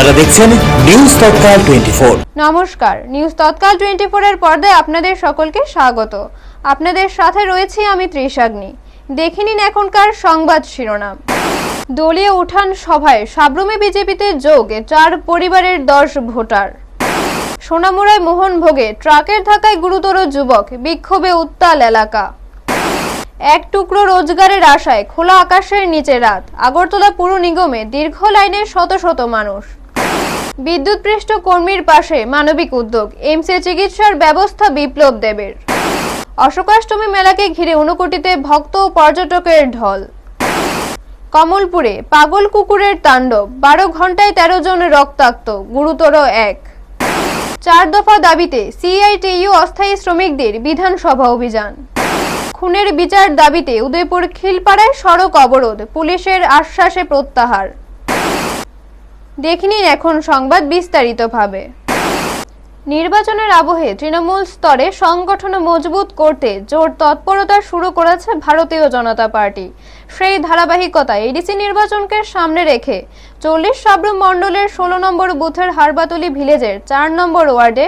আপনারা দেখছেন নিউজ তৎকাল 24। নমস্কার, নিউজ তৎকাল 24 এর পর্দায় আপনাদের সকলকে স্বাগত। আপনাদের সাথে রয়েছি আমি ত্রিশাগ্নি। দেখে নিন এখনকার সংবাদ শিরোনাম। দলীয় উঠান সভায় সাবরুমে বিজেপিতে যোগ 4 পরিবারের 10 ভোটার। সোনামুড়ায় মোহনভোগে ট্রাকের ধাক্কায় গুরুতর যুবক, বিক্ষোভে উত্তাল এলাকা। এক টুকরো রোজগারের আশায় খোলা আকাশের নিচে রাত, আগরতলা পুর নিগমে দীর্ঘ লাইনে শত শত মানুষ। বিদ্যুৎপৃষ্ট কর্মীর পাশে মানবিক উদ্যোগ, এইমসে চিকিৎসার ব্যবস্থা বিপ্লব দেবের। অশোকাষ্টমী মেলাকে ঘিরে ঊনকোটিতে ভক্ত ও পর্যটকের ঢল। কমলপুরে পাগল কুকুরের তাণ্ডব, 12 ঘন্টায় 13 জন রক্তাক্ত, গুরুতর এক। 4 দফা দাবিতে সিআইটিইউ অস্থায়ী শ্রমিকদের বিধানসভা অভিযান। খুনের বিচার দাবিতে উদয়পুর খিলপাড়ায় সড়ক অবরোধ, পুলিশের আশ্বাসে প্রত্যাহার। দেখে নিন এখন সংবাদ বিস্তারিতভাবে। নির্বাচনের আবহে তৃণমূল স্তরে সংগঠন মজবুত করতে জোর তৎপরতা শুরু করেছে ভারতীয় জনতা পার্টি। সেই ধারাবাহিকতায় এডিসি নির্বাচনকে সামনে রেখে 40 সাবরুম মণ্ডলের 16 নম্বর বুথের হারবাতুলি ভিলেজের 4 নম্বর ওয়ার্ডে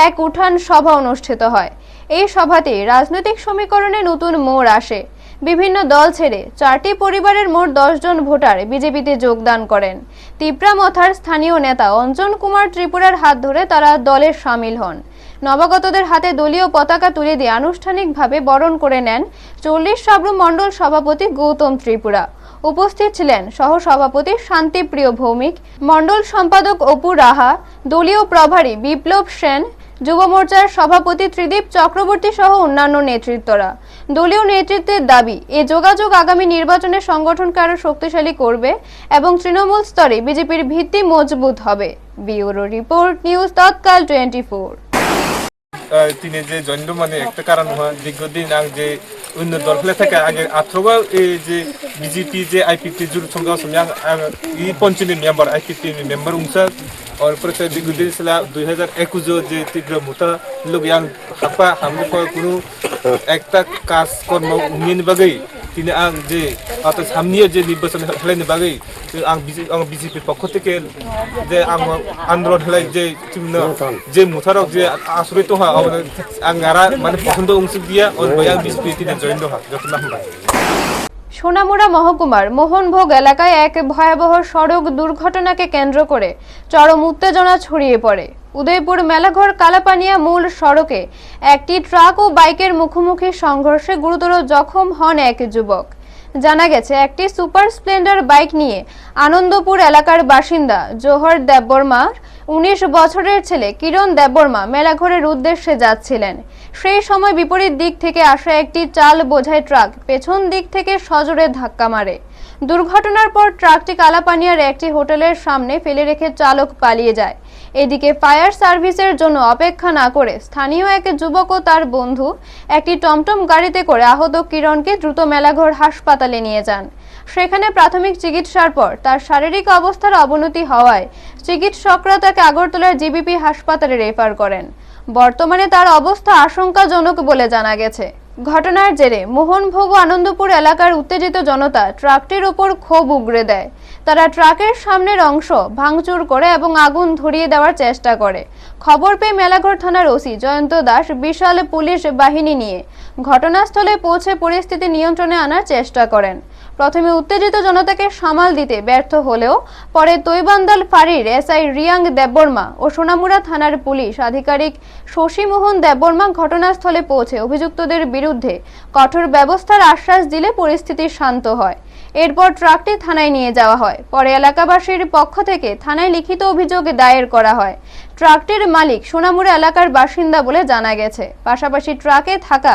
এক উঠান সভা অনুষ্ঠিত হয়। এই সভাতে রাজনৈতিক সমীকরণে নতুন মোড় আসে। বিভিন্ন দল ছেড়ে 4টি পরিবারের মোট 10 জন ভোটার বিজেপিতে যোগদান করেন। তিপ্রামথার স্থানীয় নেতা অঞ্জন কুমার ত্রিপুরার হাত ধরে তারা দলে সামিল হন। নবাগতদের হাতে দলীয় পতাকা তুলে দিয়ে আনুষ্ঠানিকভাবে বরণ করে নেন 40 সাবরুম মণ্ডল সভাপতি গৌতম ত্রিপুরা। উপস্থিত ছিলেন সহ সভাপতি শান্তিপ্রিয় ভৌমিক, মণ্ডল সম্পাদক অপু রাহা, দলীয় প্রভারী বিপ্লব সেন, যুব মোর্চার সভাপতি ত্রিদীপ চক্রবর্তী সহ অন্যান্য নেতৃত্বরা। দলীয় নেতৃত্বের দাবি, এই যোগাযোগ আগামী নির্বাচনে সংগঠনকে আরো শক্তিশালী করবে এবং তৃণমূল স্তরে বিজেপির ভিত্তি মজবুত হবে। ব্যুরো রিপোর্ট, নিউজ তৎকাল 24। তিনি যে জন্ম মানে একটা কারণ হয় দীর্ঘদিন আগে যে অন্য দল ফেলে থাকে আগে আত্রবা এই যে বিজেপি যে আইপিপি জুর সঙ্গে এই পঞ্চমী মেম্বার আইপিপি মেম্বার উংসা और पर दीर्घदिन से 2021 যে তীব্র মোটা লোক yang apa hamni কোনো একটা কাজ কর্ম উন্নয়ন বাগৈ তিনি আং যে অত সামনে যে নির্বাচন হলাইনি বাগৈ আং বিজেপির পক্ষ থেকে যে আন্দোলন হলাই যে মুথারক যে আশ্রিত হয় আঙ্গারা মানে পছন্দ অংশ দিয়া और বয়াং বিজেপি তিনি জয়েন হয় যত নাম সোনামুড়া মহকুমার মোহনভোগ এলাকায় এক ভয়াবহ সড়ক দুর্ঘটনাকে কেন্দ্র করে চরম উত্তেজনা ছড়িয়ে পড়ে। উদয়পুর মেলাঘর কালাপানিয়া মূল সড়কে একটি ট্রাক ও বাইকের মুখোমুখি সংঘর্ষে গুরুতর জখম হন এক যুবক। জানা গেছে, একটি সুপার স্প্লেন্ডার বাইক নিয়ে আনন্দপুর এলাকার বাসিন্দা জোহর দেববর্মার 19 বছরের ছেলে কিরণ দেববর্মা মেলাঘরের উদ্দেশ্যে যাচ্ছিলেন। সেই সময় বিপরীত দিক থেকে আসা একটি চাল বোঝাই ট্রাক পেছন দিক থেকে সজোরে ধাক্কা মারে। দুর্ঘটনার পর ট্রাকটি কালাপানিয়ার একটি হোটেলের সামনে ফেলে রেখে চালক পালিয়ে যায়। এদিকে ফায়ার সার্ভিসের জন্য অপেক্ষা না করে স্থানীয় এক যুবক ও তার বন্ধু একটি টমটম গাড়িতে করে আহত কিরণকে দ্রুত মেলাঘর হাসপাতালে নিয়ে যান। সেখানে প্রাথমিক চিকিৎসার পর তার শারীরিক অবস্থার অবনতি হওয়ায় চিকিৎসকরা তাকে আগরতলার জিবিপি হাসপাতালে রেফার করেন। বর্তমানে তার অবস্থা আশঙ্কাজনক বলে জানা গেছে। ঘটনার জেরে মোহনভোগ ও আনন্দপুর এলাকার উত্তেজিত জনতা ট্রাকটির উপর ক্ষোভ উগরে দেয়। তারা ট্রাকের সামনের অংশ ভাঙচুর করে এবং আগুন ধরিয়ে দেওয়ার চেষ্টা করে। খবর পেয়ে মেলাঘর থানার ওসি জয়ন্ত দাস বিশাল পুলিশ বাহিনী নিয়ে ঘটনাস্থলে পৌঁছে পরিস্থিতি নিয়ন্ত্রণে আনার চেষ্টা করেন। প্রথমে উত্তেজিত জনতাকে সামাল দিতে ব্যর্থ হলেও পরে তৈবান্দাল ফাঁড়ির এসআই রিয়াং দেববর্মা ও সোনামুড়া থানার পুলিশ আধিকারিক শশীমোহন দেববর্মা ঘটনাস্থলে পৌঁছে অভিযুক্তদের বিরুদ্ধে কঠোর ব্যবস্থার আশ্বাস দিলে পরিস্থিতি শান্ত হয়। এরপর ট্রাকটি থানায় নিয়ে যাওয়া হয়। পরে এলাকাবাসীর পক্ষ থেকে থানায় লিখিত অভিযোগ দায়ের করা হয়। ট্রাকটির মালিক সোনামুড়া এলাকার বাসিন্দা বলে জানা গেছে। পাশাপাশি ট্রাকে থাকা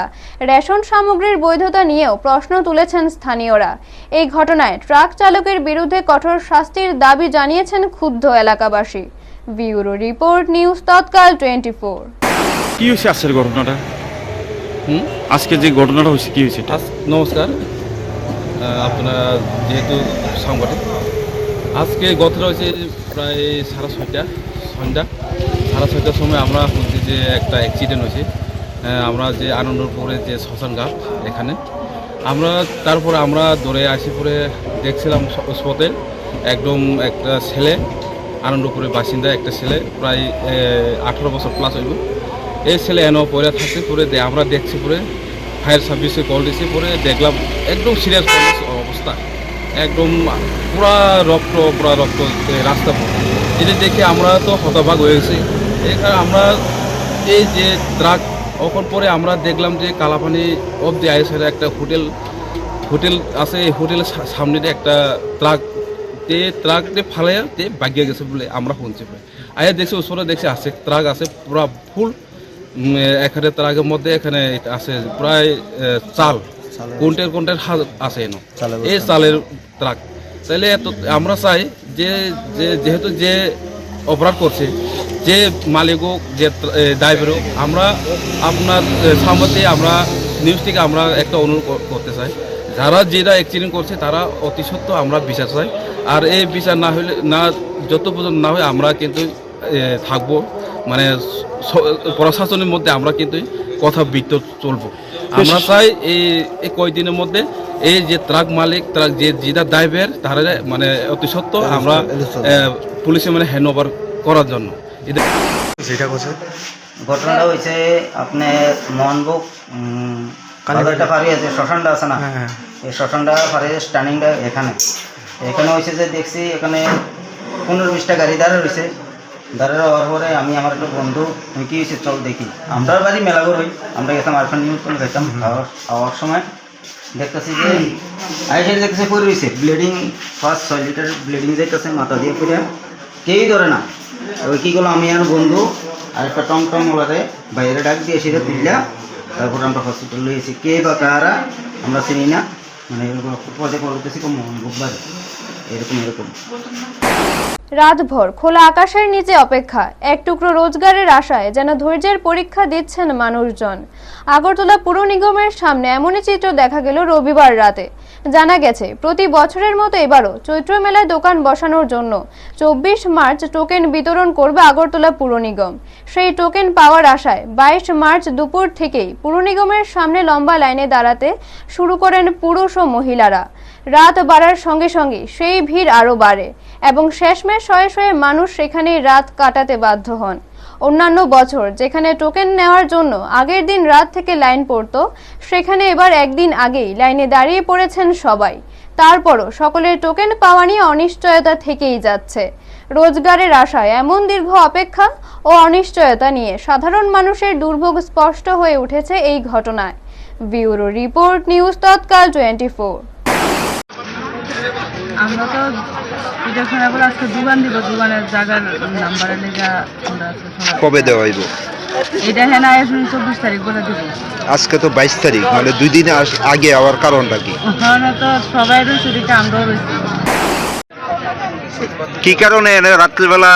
রেশন সামগ্রীর বৈধতা নিয়েও প্রশ্ন তুলেছেন স্থানীয়রা। এই ঘটনায় ট্রাক চালকের বিরুদ্ধে কঠোর শাস্তির দাবি জানিয়েছেন ক্ষুব্ধ এলাকাবাসী। ব্যুরো রিপোর্ট, নিউজ তৎকাল 24। কি হয়েছে আজকের ঘটনাটা? আজকে যে ঘটনাটা হয়েছে কি হয়েছে? নমস্কার, আপনারা যেহেতু সাংবাদিক, আজকে ঘটনা হয়েছে প্রায় 6:30 সন্ধ্যা 6:30টার সময় আমরা শুনছি যে একটা অ্যাক্সিডেন্ট হয়েছে। আমরা যে আনন্দপুরে যে শ্মশানঘাট এখানে আমরা তারপরে আমরা দৌড়ে আসি পরে দেখছিলাম স্পটে একদম একটা ছেলে আনন্দপুরের বাসিন্দা একটা ছেলে, প্রায় 18 বছর প্লাস হইব। এই ছেলে এনে পরে থাকতে পরে আমরা দেখছি, পরে ফায়ার সার্ভিসে কল দিয়েছি, পরে দেখলাম একদম সিরিয়াস অবস্থা, একদম পুরা রক্ত রাস্তা পড়ে। এটা দেখে আমরা তো হতবাক হয়ে গেছি। এখানে আমরা এই যে ট্রাক ওখান পরে আমরা দেখলাম যে কালাপানি অব্দি আইসের একটা হোটেল আছে, এই হোটেলের সামনে দিয়ে একটা ট্রাক দিয়ে ফালাইয়া দিয়ে বাগিয়ে গেছে বলে আমরা শুনছি। আয়া দেখছি ওসরে দেখছি আছে ট্রাক আছে পুরা ফুল, এখানে ট্রাকের মধ্যে এখানে আছে প্রায় চাল কোনটের আছে এনো, এই চালের ট্রাক। তাহলে আমরা চাই যে যেহেতু যে অপরাধ করছে, যে মালিক হোক, যে ড্রাইভার হোক, আমরা আপনার সামনে আমরা নিউজ থেকে আমরা একটা অনুরোধ করতে চাই, যারা যেটা অ্যাক্সিডেন্ট করছে তারা অতি সত্ত্বর আমরা বিচার চাই। আর এই বিচার না হলে যত পর্যন্ত না হয় আমরা কিন্তু থাকবো, মানে প্রশাসনের মধ্যে আমরা কিন্তু কথা বৃত্ত চলবো। আমরা চাই এই কয়েকদিনের মধ্যে এই যে ট্রাক মালিক, ট্রাক যেটা ড্রাইভার, তারা মানে অতি সত্ত্বর আমরা পুলিশে মানে হ্যান্ড ওভার করার জন্য। ঘটনাটা হয়েছে আপনার মোহনবুক কালীবাড়িটা পারি আছে, শ্মশানটা আছে না, এই শ্মশানটা পারি স্ট্যান্ডিংটা এখানে হয়েছে যে দেখছি এখানে 15-20টা গাড়ি দাঁড়া রয়েছে। দাঁড়া হওয়ার পরে আমি আমার একটা বন্ধু কি হয়েছে চল দেখি, আমরা বাড়ি মেলাঘর হই, আমরা গেতাম আরফান নিউজ করে খাইতাম। খাওয়ার সময় দেখতেছি যে আইসে দেখতেছে পরে রয়েছে ব্লিডিং, ফার্স্ট 6 লিটার ব্লিডিং যাইতেছে মাথা দিয়ে পড়ে, কেউই ধরে না। ওই কী করলো, আমি আর বন্ধু আর একটা টমটম ওলারে বাইরে ডাক দিয়ে সেটা তুললা, তারপর আমরা হসপিটাল লইয়েছি। কে বা কারা আমরা চিনি না, মানে পদে করতেছি বুধবার এরকম। রাতভর খোলা আকাশের নিচে অপেক্ষা, এক টুকরো রোজগারের আশায় যেন ধৈর্যের পরীক্ষা দিচ্ছেন মানুষজন। আগরতলা পুর নিগমের সামনে এমনই চিত্র দেখা গেল রবিবার রাতে। জানা গেছে প্রতি বছরের মতো এবারও চৈত্র মেলায় দোকান বসানোর জন্য 24 মার্চ টোকেন বিতরণ করবে আগরতলা পুর নিগম। সেই টোকেন পাওয়ার আশায় 22 মার্চ দুপুর থেকেই পুর নিগমের সামনে লম্বা লাইনে দাঁড়াতে শুরু করেন পুরুষ ও মহিলারা। রাত বাড়ার সঙ্গে সঙ্গে সেই ভিড় আরও বাড়ে এবং শেষমেশ শয়ে মানুষ সেখানেই রাত কাটাতে বাধ্য হন। অন্যান্য বছর যেখানে টোকেন নেওয়ার জন্য আগের দিন রাত থেকে লাইন পড়তো, সেখানে এবার একদিন আগেই লাইনে দাঁড়িয়ে পড়েছেন সবাই। তারপরও সকলের টোকেন পাওয়া নিয়ে অনিশ্চয়তা থেকেই যাচ্ছে। রোজগারের আশায় এমন দীর্ঘ অপেক্ষা ও অনিশ্চয়তা নিয়ে সাধারণ মানুষের দুর্ভোগ স্পষ্ট হয়ে উঠেছে এই ঘটনায়। ব্যুরো রিপোর্ট, নিউজ তৎকাল 24। আমরা তো এটা শোনা বলে আজকে দোকান দিব, দোকানের জায়গার নাম্বারে লেগা আমরা কবে দেওয়া হইব? এটা হ্যাঁ না 24 তারিখ বলে দিব। আজকে তো 22 তারিখ, মানে 2 দিন আগে আওয়ার কারণটা কি? ওখানে তো সবাই রয়েছে, এটা আমরাও রয়েছি। কি কারণে রাত্রিবেলা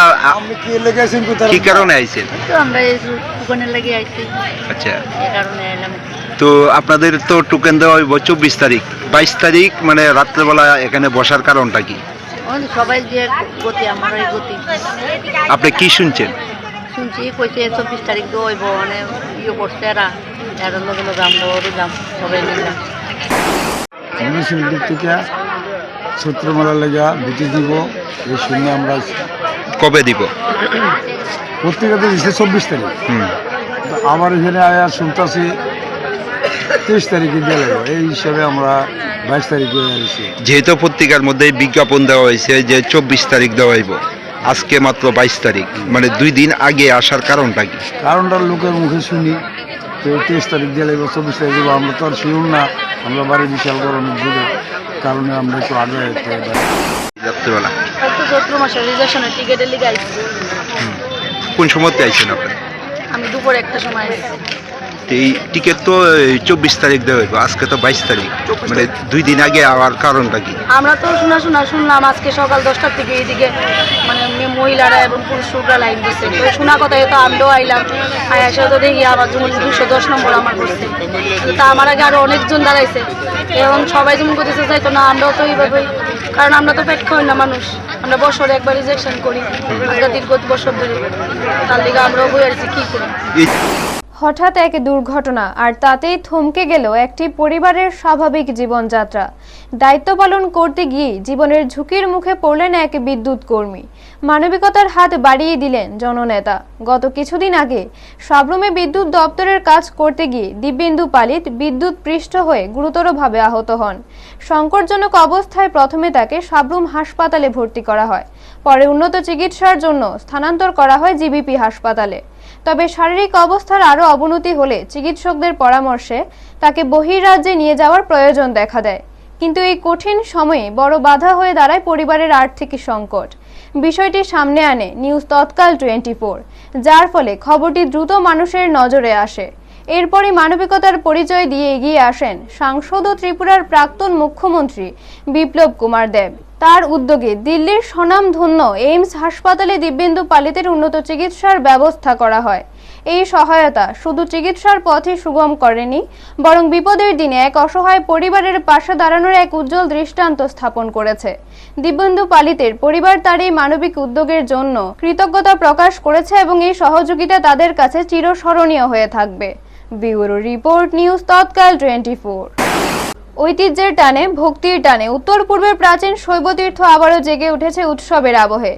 কি কারণে আইছেন? তো আমরা এই দোকানের লাগি আইছি। আচ্ছা, এই কারণে এলাম। তো আপনাদের তো টোকেন দেওয়া হইব 24 তারিখ, 22 তারিখ মানে রাত্রিবেলা এখানে বসার কারণটা কি? সবাই যে গতি, আমার এই গতি আপনি কি শুনছেন? শুনছি কইছে 24 তারিখ তো হইব, মানে ইয়ে করছে এরা, এর লগে লগে আমরাও দিলাম, সবাই মিললাম। কমিশন দিক থেকে সূত্রমেলার লেগা বিটি দিব, এই শুনে আমরা কবে দিব? পত্রিকাতে দিচ্ছে 24 তারিখ। তো আমার এখানে আয়া শুনতেছি 23 তারিখে দিয়ে লাগবে, এই হিসাবে আমরা 22 তারিখে আসছি। যেহেতু পত্রিকার মধ্যে বিজ্ঞাপন দেওয়া হয়েছে যে 24 তারিখ দেওয়া হইব, আজকে মাত্র 22 তারিখ, মানে 2 দিন আগে আসার কারণটা কি? কারণটা লোকের মুখে শুনি তো 23 তারিখ দিয়ে লাগবে, 24 তারিখ দেবো। আমরা তো আর শুনুন না, আমরা বাড়ি বিশাল গরমের যুগে কারণে আমরা একটু আগে রাত্রিবেলা চৈত্র মাসের রিজার্ভেশনের টিকেটের লিগে আইছি। কোন সময়তে আইছেন আপনি? আমি দুপুর 1টার সময় আইছি। এই টিকিট তো 24 তারিখ দেওয়া হইব, আজকে তো 22 তারিখ, মানে 2 দিন আগে আওয়ার কারণটা কি? আমরা তো শুনলাম আজকে সকাল 10টার থেকে এইদিকে মানে মহিলারা এবং পুরুষরা লাইন দিচ্ছে। তো শোনা কথা তো আমরাও আইলাম, এসে তো দেখি আমার যেমন 210 নম্বর আমার করছে। তা আমার আগে আরও অনেকজন দাঁড়াইছে, এবং সবাই যেমন করতেছে চাইতো না, আমরাও তো এইভাবেই, কারণ আমরা তো পেট খাই না মানুষ, আমরা বছরে একবার রিজেকশন করি, আমরা দীর্ঘ বছর ধরে, তার দিকে আমরাও বই আসছি কী করি। হঠাৎ এক দুর্ঘটনা, আর তাতেই থমকে গেল একটি পরিবারের স্বাভাবিক জীবনযাত্রা। দায়িত্ব পালন করতে গিয়ে জীবনের ঝুঁকির মুখে পড়লেন এক বিদ্যুৎ কর্মী। মানবিকতার হাত বাড়িয়ে দিলেন জননেতা। গত কিছুদিন আগে সাবরুমে বিদ্যুৎ দপ্তরের কাজ করতে গিয়ে দিব্যেন্দু পালিত বিদ্যুৎ পৃষ্ঠ হয়ে গুরুতরভাবে আহত হন। সংকটজনক অবস্থায় প্রথমে তাকে সাবরুম হাসপাতালে ভর্তি করা হয়, পরে উন্নত চিকিৎসার জন্য স্থানান্তর করা হয় জিবিপি হাসপাতালে। তবে শারীরিক অবস্থার আরও অবনতি হলে চিকিৎসকদের পরামর্শে তাকে বহির্রাজ্যে নিয়ে যাওয়ার প্রয়োজন দেখা দেয়। কিন্তু এই কঠিন সময়ে বড় বাধা হয়ে দাঁড়ায় পরিবারের আর্থিক সংকট। বিষয়টি সামনে আনে নিউজ তৎকাল 24, যার ফলে খবরটি দ্রুত মানুষের নজরে আসে। এরপরই মানবিকতার পরিচয় দিয়ে এগিয়ে আসেন সাংসদ ও ত্রিপুরার প্রাক্তন মুখ্যমন্ত্রী বিপ্লব কুমার দেব। তার উদ্যোগে দিল্লির স্বনামধন্য এইমস হাসপাতালে দিব্যেন্দু পালিতের উন্নত চিকিৎসার ব্যবস্থা করা হয়। এই সহায়তা শুধু চিকিৎসার পথে সুগম করেনি, বরং বিপদের দিনে এক অসহায় পরিবারের পাশে দাঁড়ানোর এক উজ্জ্বল দৃষ্টান্ত স্থাপন করেছে। দিব্যেন্দু পালিতের পরিবার তার এই মানবিক উদ্যোগের জন্য কৃতজ্ঞতা প্রকাশ করেছে এবং এই সহযোগিতা তাদের কাছে চিরস্মরণীয় হয়ে থাকবে। ব্যুরো রিপোর্ট, নিউজ তৎকাল 24। ঐতিহ্যের টানে, ভক্তির টানে উত্তর পূর্বের প্রাচীন শৈবতীর্থ আবারও জেগে উঠেছে উৎসবের আবহে।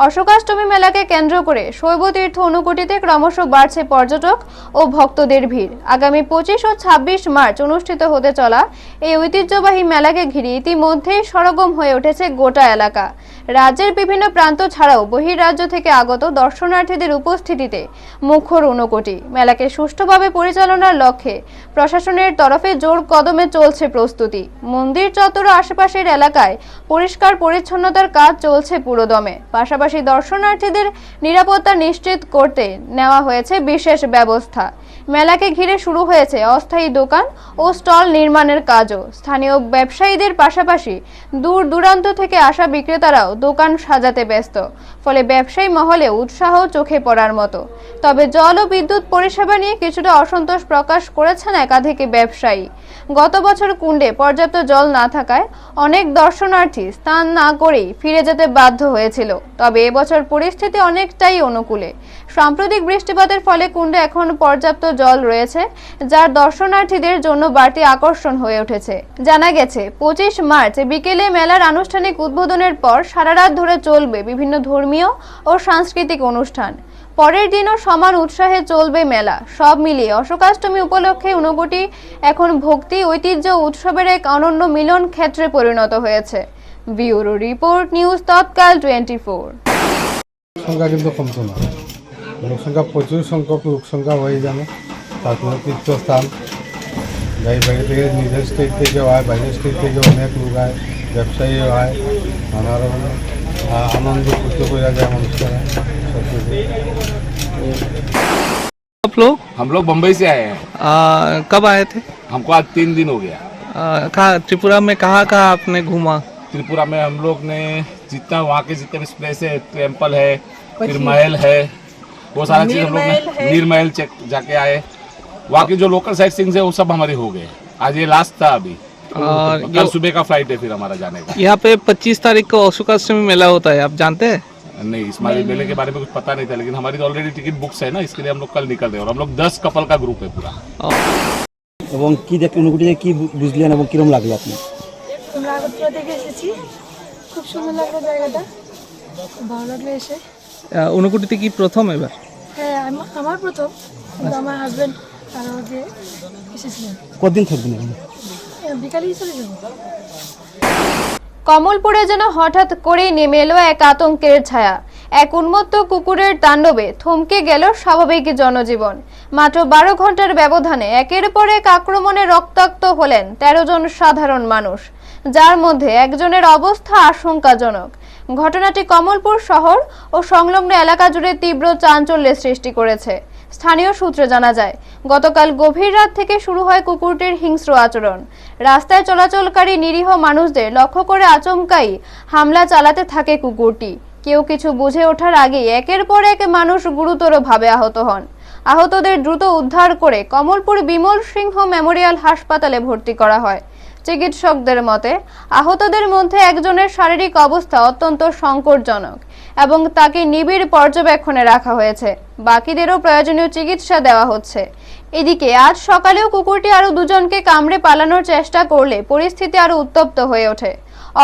অশোকাষ্টমী মেলাকে কেন্দ্র করে শৈবতীর্থ অনুকুটিতে ক্রমশ বাড়ছে পর্যটক ও ভক্তদের ভিড়। আগামী 25 ও 26 মার্চ অনুষ্ঠিত হতে চলা এই ঐতিহ্যবাহী মেলাকে ঘিরে ইতিমধ্যেই সরগম হয়ে উঠেছে গোটা এলাকা। রাজ্যের বিভিন্ন প্রান্ত ছাড়াও বহির্রাজ্য থেকে আগত দর্শনার্থীদের উপস্থিতিতে মুখর ঊনকোটি। মেলাকে সুষ্ঠুভাবে পরিচালনার লক্ষ্যে প্রশাসনের তরফে জোর কদমে চলছে প্রস্তুতি। মন্দির চত্বর ও আশেপাশের এলাকায় পরিষ্কার পরিচ্ছন্নতার কাজ চলছে পুরোদমে। পাশাপাশি দর্শনার্থীদের নিরাপত্তা নিশ্চিত করতে নেওয়া হয়েছে বিশেষ ব্যবস্থা। মেলাকে ঘিরে শুরু হয়েছে অস্থায়ী দোকান ও স্টল নির্মাণের কাজও। স্থানীয় ব্যবসায়ীদের পাশাপাশি দূর দূরান্ত থেকে আসা বিক্রেতারাও দোকান সাজাতে ব্যস্ত, ফলে ব্যবসায়ী মহলে উৎসাহ চোখে পড়ার মতো। তবে জল ও বিদ্যুৎ পরিষেবা নিয়ে কিছুটা অসন্তোষ প্রকাশ করেছেন একাধিক ব্যবসায়ী। গত বছর কুণ্ডে পর্যাপ্ত জল না থাকায় অনেক দর্শনার্থী স্নান না করেই ফিরে যেতে বাধ্য হয়েছিল। তবে এবছর পরিস্থিতি অনেকটাই অনুকূলে। সাম্প্রতিক বৃষ্টিপাতের ফলে কুণ্ডে এখন পর্যাপ্ত জল রয়েছে, যার দর্শনার্থীদের জন্য বাড়তি আকর্ষণ হয়ে উঠেছে। জানা গেছে 25 মার্চ বিকেলে মেলার আনুষ্ঠানিক উদ্বোধনের পর সারা রাত ধরে চলবে বিভিন্ন ধর্মীয় ও সাংস্কৃতিক অনুষ্ঠান। পরের দিনও সমান উৎসাহে চলবে মেলা। সব মিলিয়ে অশোকাষ্টমী উপলক্ষে ঊনকোটি এখন ভক্তি, ঐতিহ্য উৎসবের এক অনন্য মিলন ক্ষেত্রে পরিণত হয়েছে। ব্যুরো রিপোর্ট, নিউজ তৎকাল 24। সংখ্যা কিন্তু কমতো না, লোকসংখ্যা প্রচুর সংখ্যক লোকসংখ্যা হয়ে যাবে। তারপরে তীর্থস্থান, বাইরে থেকে নিজের স্টেট থেকে হয়, বাইরের স্টেট থেকে অনেক লোক হয়, ব্যবসায়ী হয়, নানা রকম আনন্দ করতে করা যায় মানুষেরা সব কিছু। आप लोग? हम लोग बम्बई से आए हैं। कब आए थे? हमको आज 3 दिन हो गया। कहाँ त्रिपुरा में कहाँ आपने घूमा? त्रिपुरा में हम लोग ने जितना वहाँ के जितने भी प्लेस है, टेम्पल है, फिर महल है, वो सारा चीज़ हम लोग ने नीरमहल चेक जाके आए। वहाँ की जो लोकल साइट सीइंग्स है वो सब हमारे हो गए। आज ये लास्ट था, अभी और कल सुबह का फ्लाइट है फिर हमारा जाने का। यहाँ पे 25 तारीख को अशोकाष्टमी मेला होता है, आप जानते हैं? नहीं, इस मेले के बारे में कुछ पता नहीं था, लेकिन हमारी तो ऑलरेडी टिकट बुक्स है ना, इसके लिए हम लोग कल निकल रहे हैं। और हम लोग 10 कपल का ग्रुप है पूरा। এবং কি দেখলেন অনুভূতিতে, কি বুঝলেন এবং কিরকম লাগলো আপনার? আমরা আগরতলা থেকে এসেছি, খুব সুন্দর লাগলো জায়গাটা, খুব ভালো লাগলো এসে। ঊনকোটিতে কি প্রথম এবার? হ্যাঁ, আমার প্রথম, কিন্তু আমার হাজব্যান্ড আরও যে এসেছিলেন। কতদিন থাকবেন এখানে? বিকালেই চলে যাবো। কমলপুরে যেন হঠাৎ করেই নেমে এলো এক আতঙ্কের ছায়া। এক উন্মত্ত কুকুরের তাণ্ডবে থমকে গেল স্বাভাবিক জনজীবন। মাত্র 12 ঘন্টার ব্যবধানে একের পর এক আক্রমণে রক্তাক্ত হলেন 13 জন সাধারণ মানুষ, যার মধ্যে একজনের অবস্থা আশঙ্কাজনক। ঘটনাটি কমলপুর শহর ও সংলগ্ন এলাকা জুড়ে তীব্র চাঞ্চল্যের সৃষ্টি করেছে। স্থানীয় সূত্রে জানা যায়, গতকাল গভীর রাত থেকে শুরু হয় কুকুরটির হিংস্র আচরণ। রাস্তায় চলাচলকারী নিরীহ মানুষদের লক্ষ্য করে আচমকাই হামলা চালাতে থাকে কুকুরটি। কেউ কিছু বুঝে ওঠার আগেই একের পর এক মানুষ গুরুতরভাবে আহত হন। আহতদের দ্রুত উদ্ধার করে কমলপুর বিমল সিংহ মেমোরিয়াল হাসপাতালে ভর্তি করা হয়। চিকিৎসকদের মতে আহতদের মধ্যে একজনের শারীরিক অবস্থা অত্যন্ত সংকটজনক এবং তাকে নিবিড় পর্যবেক্ষণে রাখা হয়েছে। বাকিদেরও প্রয়োজনীয় চিকিৎসা দেওয়া হচ্ছে। এদিকে আজ সকালেও কুকুরটি আরও 2 জনকে কামড়ে পালানোর চেষ্টা করলে পরিস্থিতি আরও উত্তপ্ত হয়ে ওঠে।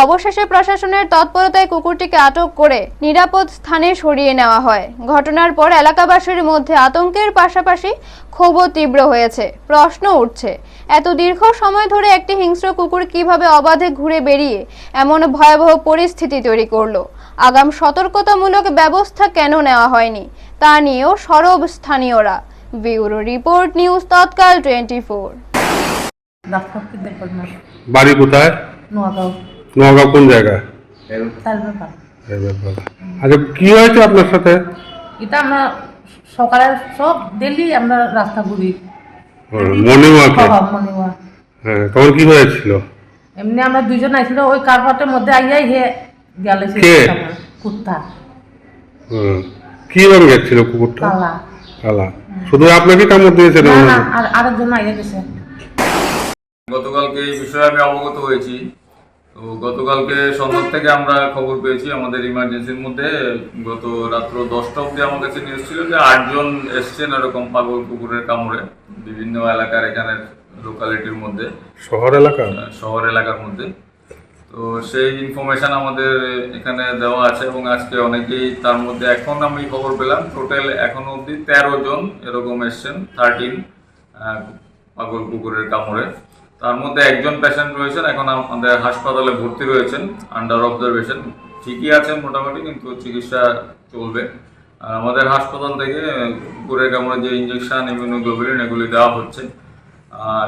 অবশেষে প্রশাসনের তৎপরতায় কুকুরটিকে আটক করে নিরাপদ স্থানে সরিয়ে নেওয়া হয়। ঘটনার পর এলাকাবাসীর মধ্যে আতঙ্কের পাশাপাশি ক্ষোভও তীব্র হয়েছে। প্রশ্ন উঠছে, এত দীর্ঘ সময় ধরে একটি হিংস্র কুকুর কিভাবে অবাধে ঘুরে বেরিয়ে এমন ভয়াবহ পরিস্থিতি তৈরি করলো? আগাম সতর্কতামূলক ব্যবস্থা কেন নেওয়া হয়নি তা নিয়েও সরব স্থানীয়রা। ব্যুরো রিপোর্ট, নিউজ তৎকাল 24। বাড়ি কোথায়? নোয়াগাঁও কোন জায়গায়? আচ্ছা, কি হয়েছে আপনার সাথে? এটা আমরা সকালে সব ডেলি আমরা রাস্তা ঘুরি। মর্নিংওয়াক। হ্যাঁ, তখন কি হয়েছিল? এমনি আমরা দুইজন আইছিল, ওই কারপাটের মধ্যে আইয়াই হে গেলে কুত্তা। কি রঙের ছিল কুকুরটা? কালা। কালা। শুধু আপনাকে কামড় দিয়েছে? না, আর আরেকজন আইয়া গেছে। গতকালকে এই বিষয়ে আমি অবগত হয়েছি। তো গতকালকে সন্ধ্যা থেকে আমরা খবর পেয়েছি আমাদের ইমার্জেন্সির মধ্যে। গত রাত্র 10টা অবধি আমার কাছে নিউজ ছিল যে 8 জন এসছেন এরকম পাগল কুকুরের কামড়ে বিভিন্ন এলাকার, এখানের লোকালিটির মধ্যে, শহর এলাকার মধ্যে। তো সেই ইনফরমেশন আমাদের এখানে দেওয়া আছে এবং আজকে অনেকেই তার মধ্যে, এখন আমি খবর পেলাম টোটাল এখনো অবধি 13 জন এরকম এসছেন 13 পাগল কুকুরের কামড়ে। তার মধ্যে একজন পেশেন্ট রয়েছেন, এখন আমাদের হাসপাতালে ভর্তি রয়েছেন আন্ডার অবজারভেশন। ঠিকই আছেন মোটামুটি, কিন্তু চিকিৎসা চলবে। আর আমাদের হাসপাতাল থেকে কুকুরের কামড়ে যে ইঞ্জেকশন, ইমিউনোগ্লোবুলিন এগুলি দেওয়া হচ্ছে।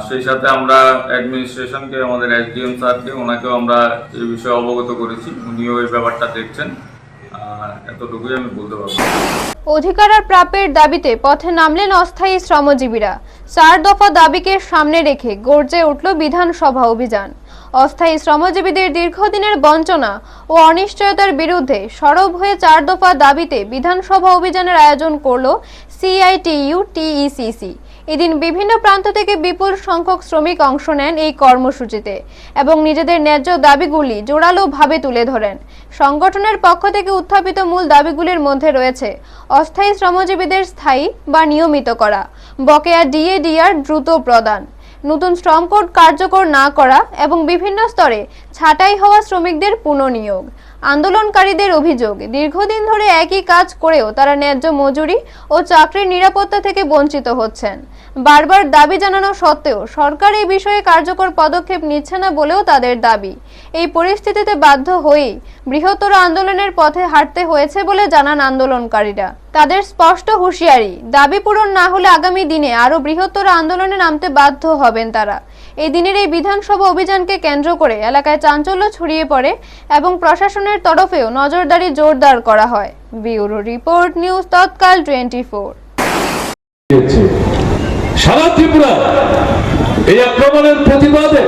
সেই সাথে আমরা অ্যাডমিনিস্ট্রেশনকে, আমাদের এসডিএম স্যারকে, ওনাকেও আমরা এই বিষয়ে অবগত করেছি। উনিও এই ব্যাপারটা দেখছেন। এতটুকুই আমি বলতে পারবো। অধিকার আর প্রাপ্যের দাবিতে পথে নামলেন অস্থায়ী শ্রমজীবীরা। 4 দফা দাবিকে সামনে রেখে গর্জে উঠল বিধানসভা অভিযান। অস্থায়ী শ্রমজীবীদের দীর্ঘদিনের বঞ্চনা ও অনিশ্চয়তার বিরুদ্ধে সরব হয়ে 4 দফা দাবিতে বিধানসভা অভিযানের আয়োজন করল CITU-TECC। এদিন বিভিন্ন প্রান্ত থেকে বিপুল সংখ্যক শ্রমিক অংশ নেন এই কর্মসূচিতে এবং নিজেদের ন্যায্য দাবিগুলি জোরালোভাবে তুলে ধরেন। সংগঠনের পক্ষ থেকে উত্থাপিত মূল দাবিগুলির মধ্যে রয়েছে অস্থায়ী শ্রমজীবীদের স্থায়ী বা নিয়মিত করা, বকেয়া DA/DR দ্রুত প্রদান, নতুন শ্রম কোড কার্যকর না করা এবং বিভিন্ন স্তরে ছাঁটাই হওয়া শ্রমিকদের পুনর্নিয়োগ। আন্দোলনকারীদের অভিযোগ, দীর্ঘদিন ধরে একই কাজ করেও তারা ন্যায্য মজুরি ও চাকরির নিরাপত্তা থেকে বঞ্চিত হচ্ছেন। বারবার দাবি জানানো সত্ত্বেও সরকার এই বিষয়ে কার্যকর পদক্ষেপ নিচ্ছে না বলেও তাদের দাবি। এই পরিস্থিতিতে বাধ্য হয়েই বৃহত্তর আন্দোলনের পথে হাঁটতে হয়েছে বলে জানান আন্দোলনকারীরা। তাদের স্পষ্ট হুঁশিয়ারি, দাবি পূরণ না হলে আগামী দিনে আরও বৃহত্তর আন্দোলনে নামতে বাধ্য হবেন তারা। এই দিনের এই বিধানসভা অভিযানকে কেন্দ্র করে এলাকায় চাঞ্চল্য ছড়িয়ে পড়ে এবং প্রশাসনের তরফেও নজরদারি জোরদার করা হয়। ব্যুরো রিপোর্ট, নিউজ তৎকাল 24। সারা ত্রিপুরা এই আক্রমণের প্রতিবাদে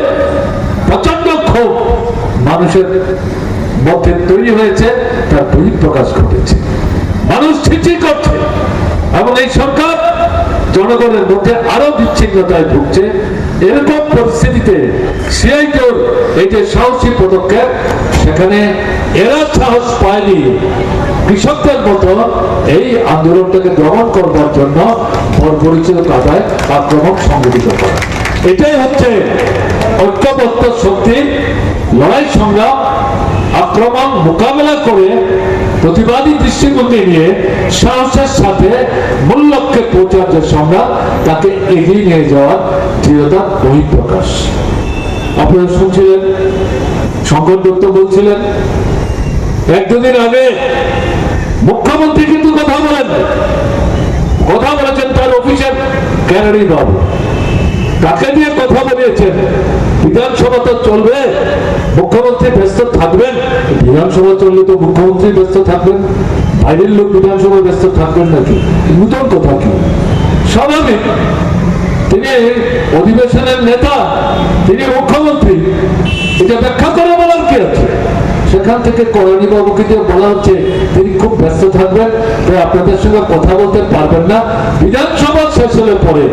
প্রচন্ড ক্ষোভ মানুষের মধ্যে তৈরি হয়েছে, তার বহিঃপ্রকাশ ঘটেছে। মানুষ ছিটচিট করছে এবং এই সরকার জনগণের মধ্যে আরো বিচ্ছিন্নতায় ভুগছে। এরকম পরিস্থিতিতে সিআইটির এই যে সাহসী পদক্ষেপ, সেখানে এরা সাহস পায়নি কৃষকদের মতো এই আন্দোলনটাকে দমন করবার জন্য পরিচিত কাদায় আক্রমণ সংগঠিত করা। এটাই হচ্ছে ঐক্যবদ্ধ শক্তির লড়াই সংগ্রাম। আক্রমণ মোকাবেলা করে প্রতিবাদী দৃষ্টিভঙ্গি নিয়ে সাহসের সাথে মূল লক্ষ্যে পৌঁছার যে সংগ্রাম, তাকে এগিয়ে নিয়ে যাওয়ার দৃঢ়তার বহিঃপ্রকাশ। আপনারা শুনছিলেন শঙ্কর দত্ত বলছিলেন, 1-2 দিন আগে মুখ্যমন্ত্রী কিন্তু কথা বলেছেন তার অফিসের ক্যানারি বাবু, তাকে নিয়ে কথা বলিয়েছেন। বিধানসভা তো চলবে, মুখ্যমন্ত্রী ব্যস্ত থাকবেন। বিধানসভা চললে তো মুখ্যমন্ত্রী ব্যস্ত থাকবেন, বাইরের লোক বিধানসভা ব্যস্ত থাকবেন নাকি? নতুন কথা কি? স্বাভাবিক, তিনি অধিবেশনের নেতা, তিনি মুখ্যমন্ত্রী, এটা ব্যাখ্যা করে বলার কি আছে? সেখান থেকে করণী বাবুকে যে বলা হচ্ছে তিনি খুব ব্যস্ত থাকবেন, তাই আপনাদের সঙ্গে কথা বলতে পারবেন না। বিধানসভা শেষ হলে পরে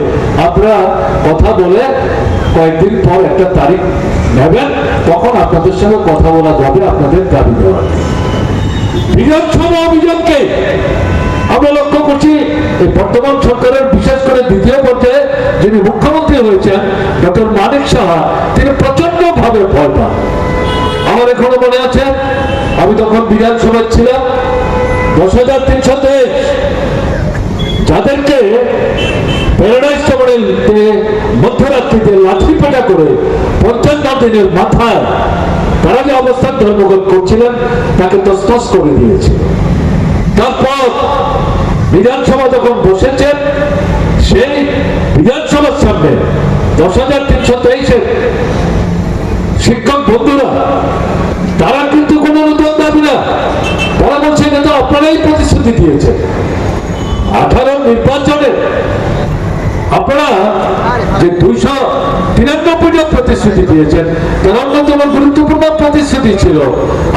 আপনারা কথা বলে কয়েকদিন পর একটা তারিখ নেবেন, তখন আপনাদের সঙ্গে কথা বলা যাবে আপনাদের দাবি দেওয়ার। বিধানসভা অভিযানকে আমরা লক্ষ্য করছি এই বর্তমান সরকারের, বিশেষ করে দ্বিতীয় পর্যায়ে যিনি মুখ্যমন্ত্রী হয়েছেন ডক্টর মানিক সাহা, তিনি প্রচন্ড ভাবে ভয় পান। আমার এখনো মনে আছে, আমি তখন বিধানসভায় ছিলাম, 10,323 যাদেরকে প্যারাডাইস টাওয়ারেতে মধ্যরাত্রিতে লাঠি পেটা করে 55 দিনের মাথায় তারা যে অবস্থান ধর্মঘট করছিলেন তাকে তছনছ করে দিয়েছে। তারপর বিধানসভা যখন বসেছেন, সেই বিধানসভার সামনে 10,323 শিক্ষক বন্ধুরা তারা কিন্তু কোনো নতুন দাবি না, তারা বলছে এটা তো আপনারাই প্রতিশ্রুতি দিয়েছেন। 18 নির্বাচনে আপনারা যে 293টা প্রতিশ্রুতি দিয়েছেন, তার অন্যতম গুরুত্বপূর্ণ প্রতিশ্রুতি ছিল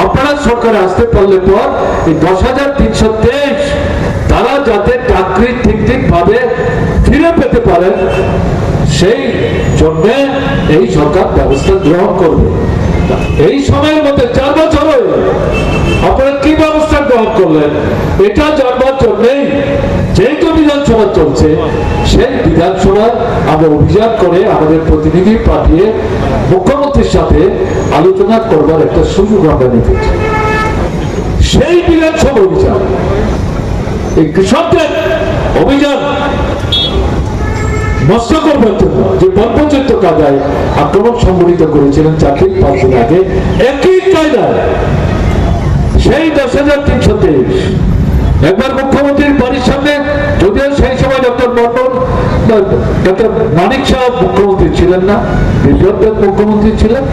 আপনারা সরকারে আসতে পারলে পর এই 10,323 তারা যাতে চাকরি ঠিক ভাবে ফিরে পেতে পারেন, সেই জন্য এই সরকার ব্যবস্থা গ্রহণ করবে। এই সময়ের মধ্যে 4 বছর আপনারা কি ব্যবস্থা গ্রহণ করলেন? এটা জানবার জন্যই যেহেতু বিধানসভা চলছে, সেই বিধানসভায় আমরা অভিযান করে আমাদের প্রতিনিধি পাঠিয়ে মুখ্যমন্ত্রীর সাথে আলোচনা করবার একটা সুযোগ আমরা নিতেছি। সেই বিধানসভা অভিযান, এই কৃষকদের অভিযান নষ্ট করবার জন্য যে বর্বচিত্র কায়দায় আক্রমণ সংঘটিত করেছিলেন 4-5 দিন আগে, একই কায়দায় সেই 10,323 একবার মুখ্যমন্ত্রীর বাড়ির সামনে, যদিও সেই সময় ডক্টর মানিক সাহেব মুখ্যমন্ত্রী ছিলেন না, বিজয় মুখ্যমন্ত্রী ছিলেন,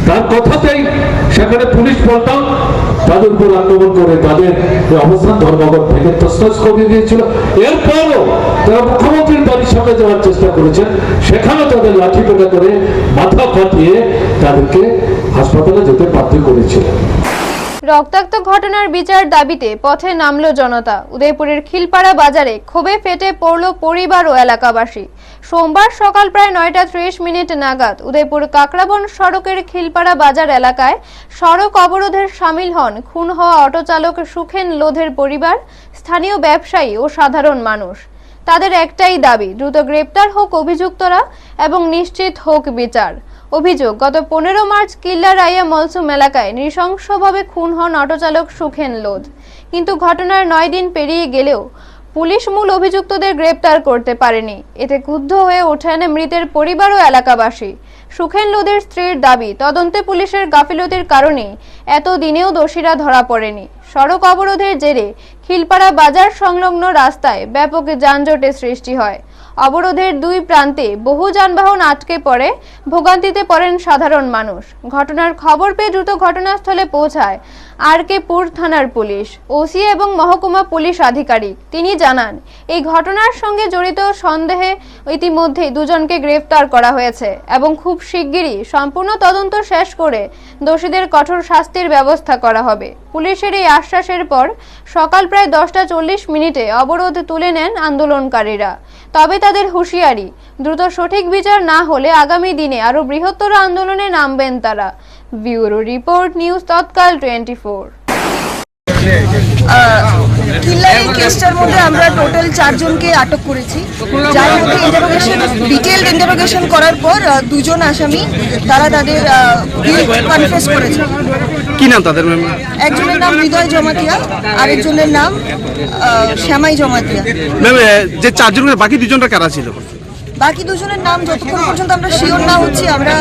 তার কথাতেই সেখানে পুলিশ পাল্টান তাদের উপর আক্রমণ করে তাদের অবস্থান ধর্মঘট থেকে তছনছ করে দিয়েছিল। এরপরও তারা মুখ্যমন্ত্রীর বাড়ির সামনে যাওয়ার চেষ্টা করেছেন, সেখানে তাদের লাঠি পেটা করে মাথা ফাটিয়ে তাদেরকে হাসপাতালে যেতে বাধ্য করেছিল। রক্তাক্ত ঘটনার বিচার দাবিতে পথে নামল জনতা। উদয়পুরের খিলপাড়া বাজারে ক্ষোভে ফেটে পড়ল পরিবার ও এলাকাবাসী। সোমবার সকাল প্রায় 9:30 নাগাদ উদয়পুর কাকরাবন সড়কের খিলপাড়া বাজার এলাকায় সড়ক অবরোধের সামিল হন খুন হওয়া অটো চালক সুখেন লোধের পরিবার, স্থানীয় ব্যবসায়ী ও সাধারণ মানুষ। তাদের একটাই দাবি, দ্রুত গ্রেপ্তার হোক অভিযুক্তরা এবং নিশ্চিত হোক বিচার। অভিযোগ, গত 15 মার্চ কিল্লা রাইয়া মলসুম এলাকায় নৃশংসভাবে খুন হন অটোচালক সুখেন লোধ। কিন্তু ঘটনার 9 দিন পেরিয়ে গেলেও পুলিশ মূল অভিযুক্তদের গ্রেপ্তার করতে পারেনি। এতে ক্ষুব্ধ হয়ে ওঠেন মৃতের পরিবার ও এলাকাবাসী। সুখেন লোধের স্ত্রীর দাবি, তদন্তে পুলিশের গাফিলতির কারণে এতদিনেও দোষীরা ধরা পড়েনি। সড়ক অবরোধের জেরে খিলপাড়া বাজার সংলগ্ন রাস্তায় ব্যাপক যানজটের সৃষ্টি হয়। অবরোধের 2 প্রান্তে বহু যানবাহন আটকে পড়ে, ভোগান্তিতে পড়েন সাধারণ মানুষ। ঘটনার খবর পেয়ে দ্রুত ঘটনাস্থলে পৌঁছায় আরকেপুর থানার পুলিশ, ওসি এবং মহকুমা পুলিশ আধিকারিক। তিনি জানান, এই ঘটনার সঙ্গে জড়িত সন্দেহে ইতিমধ্যে 2 জনকে গ্রেফতার করা হয়েছে এবং খুব শিগগিরই সম্পূর্ণ তদন্ত শেষ করে দোষীদের কঠোর শাস্তির ব্যবস্থা করা হবে। পুলিশের এই আশ্বাসের পর সকাল প্রায় 10:40 অবরোধ তুলে নেন আন্দোলনকারীরা। তবে তাদের হুঁশিয়ারি, দ্রুত সঠিক বিচার না হলে আগামী দিনে আরো বৃহত্তর আন্দোলনে নামবেন তারা। ব্যুরো রিপোর্ট, নিউজ তৎকাল 24। কিল্লার এই কেসটার মধ্যে আমরা টোটাল 4 জনকে আটক করেছি, যার মধ্যে ডিটেইলড ইন্টারোগেশন করার পর 2 জন আসামি তারা তাদের কনফেস করেছে। কি নাম তাদের? একজনের নাম হৃদয় জমাতিয়া, আরেকজনের নাম শ্যামাই জমাতিয়া। ম্যাম, যে 4 জনের বাকি 2 জনরা কারা ছিল? বাকি 2 জনের নাম যতক্ষণ পর্যন্ত আমরা শিওর না হচ্ছি, আমরা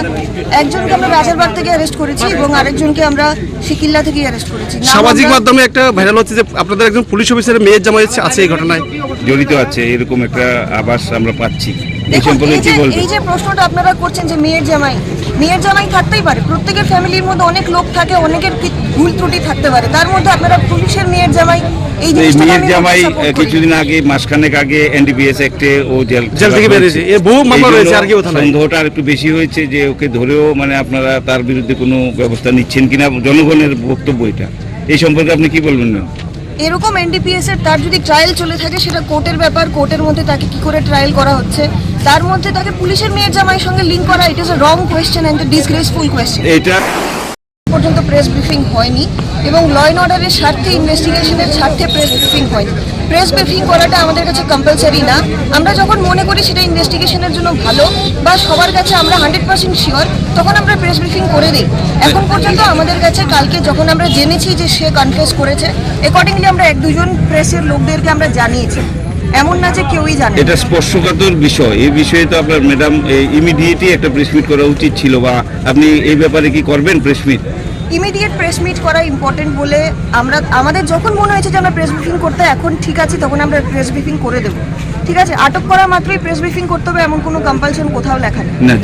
একজনকে আমরা রাজারবাগ থেকে অ্যারেস্ট করেছি এবং আরেকজনকে আমরা শিকিল্লা থেকে অ্যারেস্ট করেছি। সামাজিক মাধ্যমে একটা ভাইরাল হচ্ছে যে আপনাদের একজন পুলিশ অফিসারের মেয়ের জামাই আছে এই ঘটনায় জড়িত আছে, এরকম একটা আভাস আমরা পাচ্ছি। এই সম্পর্কে কি বলবেন? এই যে প্রশ্নটা আপনারা করছেন যে মেয়ের জামাই থাকতেই পারে, প্রত্যেকের ফ্যামিলির মধ্যে অনেক লোক থাকে, অনেকের ভুল ত্রুটি থাকতে পারে, তার মধ্যে আপনারা পুলিশের মেয়ের জামাই এই মেয়ের জামাই কিছুদিন আগে, মাসখানেক আগে এনডিপিএস অ্যাক্টে ও জেল থেকে বেরিয়েছে, এর বহু মামলা রয়েছে। আর কি সন্দেহটা আর একটু বেশি হয়েছে যে ওকে ধরেও মানে আপনারা তার বিরুদ্ধে কোনো ব্যবস্থা নিচ্ছেন কিনা, জনগণের বক্তব্য এটা, এই সম্পর্কে আপনি কি বলবেন? না এরকম এনডিপিএস এর তার যদি ট্রায়াল চলে থাকে সেটা কোর্টের ব্যাপার, কোর্টের মধ্যে তাকে কি করে ট্রায়াল করা হচ্ছে, তার মধ্যে তাকে পুলিশের মেয়ের জামাইয়ের সঙ্গে লিঙ্ক করা, it is a wrong question and disgraceful question. এটা পর্যন্ত প্রেস ব্রিফিং হয়নি এবং ল অ্যান্ড অর্ডারের স্বার্থে ইনভেস্টিগেশনের স্বার্থে প্রেস ব্রিফিং হয়নি। প্রেস ব্রিফিং করাটা আমাদের কাছে কম্পালসারি না। আমরা যখন মনে করি সেটা ইনভেস্টিগেশনের জন্য ভালো বা সবার কাছে আমরা 100% শিওর, তখন আমরা প্রেস ব্রিফিং করে দিই। এখন পর্যন্ত আমাদের কাছে কালকে যখন আমরা জেনেছি যে সে কনফেস করেছে, অ্যাকর্ডিংলি আমরা 1-2 প্রেসের লোকদেরকে আমরা জানিয়েছি, এমন না যে কেউই জানে। এটা স্পর্শকাতর বিষয়, এই বিষয়ে তো আপনার ম্যাডাম ইমিডিয়েটলি একটা প্রেস মিট করা উচিত ছিল, বা আপনি এই ব্যাপারে কি করবেন press meet? Immediate press meet করা ইম্পর্টেন্ট বলে আমাদের যখন মনে হয়েছে যে আমরা প্রেস ব্রিফিং করতে এখন ঠিক আছে, তখন আমরা প্রেস ব্রিফিং করে দেবো। ঠিক আছে, আটক করা মাত্রই প্রেস ব্রিফিং করতে হবে এমন কোনো কম্পালশন কোথাও লেখা নেই। না,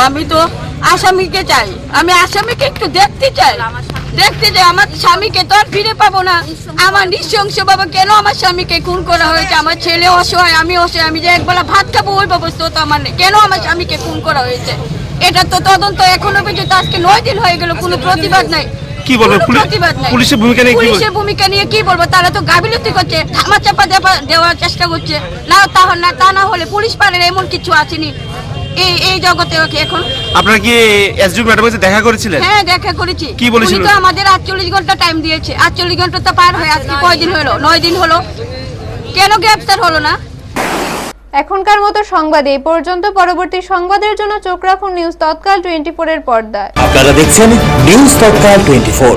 আমি তো আসামিকে চাই, আমি আসামিকে একটু দেখতে চাই, আমার স্বামীকে তো আর ফিরে পাবো না। আমার নৃশংস বাবা কেন আমার স্বামীকে খুন করা হয়েছে? আমার ছেলে অসহায়, আমি অসহায়, আমি যে একবেলা ভাত খাবো ওই ব্যবস্থা তো আমার নেই। কেন আমার স্বামীকে খুন করা হয়েছে? এটা তো তদন্ত এখনো পর্যন্ত আজকে 9 দিন হয়ে গেল, কোনো প্রতিবাদ নাই। কি বলবো প্রতিবাদ নাই। পুলিশের ভূমিকা নিয়ে কি পুলিশের ভূমিকা নিয়ে কি বলবো? তারা তো গাফিলতি করছে, ধামাচাপা দেওয়ার চেষ্টা করছে। তা না হলে পুলিশ পারের এমন কিছু আসেনি এই জগতে এখন। আপনারা কি এসডি ম্যাডামের সাথে দেখা করেছিলেন? হ্যাঁ, দেখা করেছি। কি বলেছিল? উনি তো আমাদের 48 ঘন্টা টাইম দিয়েছে। 48 ঘন্টা তো পার হয়ে আজকে কয় দিন হলো? 9 দিন হলো। কেন গ্রেফতার হলো না? এখনকার মতো সংবাদ এই পর্যন্ত। পরবর্তী সংবাদের জন্য চোখ রাখুন নিউজ তৎকাল 24 এর পর্দায়। আপনারা দেখছেন নিউজ তৎকাল 24।